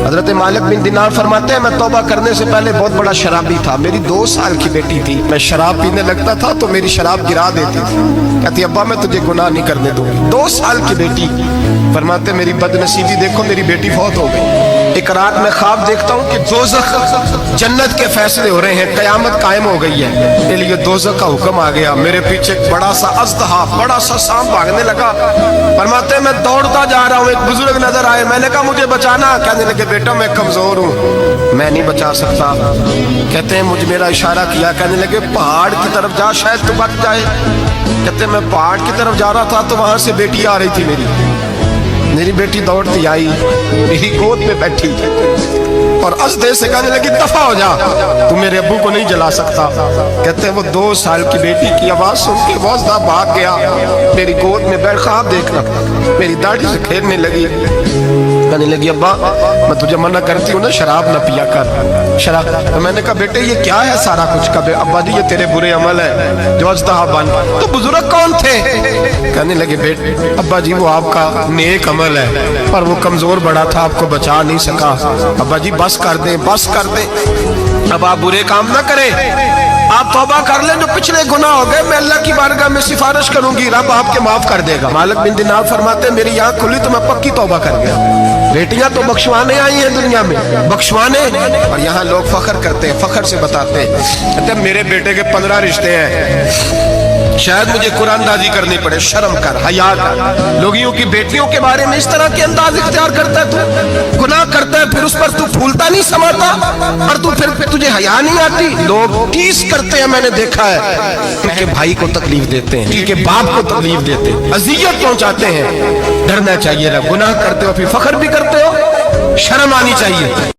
حضرت مالک بن دینار فرماتے ہیں میں توبہ کرنے سے پہلے بہت بڑا شرابی تھا، میری 2 سال کی بیٹی تھی، میں شراب پینے لگتا تھا تو میری شراب گرا دیتی تھی، کہتی ابا میں تجھے گناہ نہیں کرنے دوں گی۔ 2 سال کی بیٹی، فرماتے میری بد نصیبی دیکھو میری بیٹی فوت ہو گئی۔ ایک رات میں خواب دیکھتا ہوں کہ دوزخ جنت کے فیصلے ہو رہے ہیں، قیامت قائم ہو گئی ہے، میرے لیے دوزخ کا حکم آ گیا، میرے پیچھے ایک بڑا سا اژدہا، بڑا سا سانپ بھاگنے لگا۔ فرماتے ہیں میں دوڑتا جا رہا ہوں، ایک بزرگ نظر آئے، میں نے کہا مجھے بچانا، کہنے لگے بیٹا میں کمزور ہوں، میں نہیں بچا سکتا۔ کہتے ہیں مجھ میرا اشارہ کیا، کہنے لگے پہاڑ کی طرف جا شاید تو بچ جائے۔ کہتے ہیں میں پہاڑ کی طرف جا رہا تھا تو وہاں سے بیٹی آ رہی تھی، میری بیٹی دوڑتی آئی، میری گود میں بیٹھی اور ازدے سے کہنے لگی دفع ہو جا، تو میرے ابو کو نہیں جلا سکتا۔ کہتے ہیں وہ 2 سال کی بیٹی کی آواز سن کے وہ ازدہ بھاگ گیا، میری گود میں بیٹھ خواب دیکھنا، میری داڑھی سے کھیلنے لگی، کہنے لگی ابا میں تجھے منع کرتی ہوں نا شراب نہ پیا کر شراب۔ میں نے کہا بیٹے یہ کیا ہے سارا کچھ؟ کبھی ابا جی یہ تیرے برے عمل ہے جو ازدہا بن۔ تو بزرگ کون تھے؟ کہنے لگے بیٹے ابا جی وہ آپ کا نیک عمل ہے پر وہ کمزور بڑا تھا، آپ کو بچا نہیں سکا، ابا جی بس کر دیں بس کر دیں، اب آپ برے کام نہ کریں، آپ توبہ کر لیں، جو پچھلے گناہ ہو گئے میں اللہ کی بارگاہ میں سفارش کروں گی، رب آپ کے معاف کر دے گا۔ مالک بن دینار فرماتے ہیں میری آنکھ کھلی تو میں پکی توبہ کر گیا۔ بیٹیاں تو بخشوانے آئی ہیں دنیا میں، بخشوانے، اور یہاں لوگ فخر کرتے ہیں، فخر سے بتاتے ہیں، کہتے ہیں میرے بیٹے کے 15 رشتے ہیں، شاید مجھے قرآن دازی کرنی پڑے، شرم کر، حیا کر، لوگیوں کی بیٹیوں کے بارے میں اس طرح کے انداز اختیار کرتا ہے، تو گناہ کرتا ہے پھر اس پر تو پھولتا نہیں سماتا، اور تو پھر تجھے حیا نہیں آتی۔ لوگ ٹیس کرتے ہیں، میں نے دیکھا ہے، ان کے بھائی کو تکلیف دیتے ہیں، ان کے باپ کو تکلیف دیتے ہیں، اذیت پہنچاتے ہیں۔ ڈرنا چاہیے، گناہ کرتے ہو پھر فخر بھی کرتے ہو، شرم آنی چاہیے۔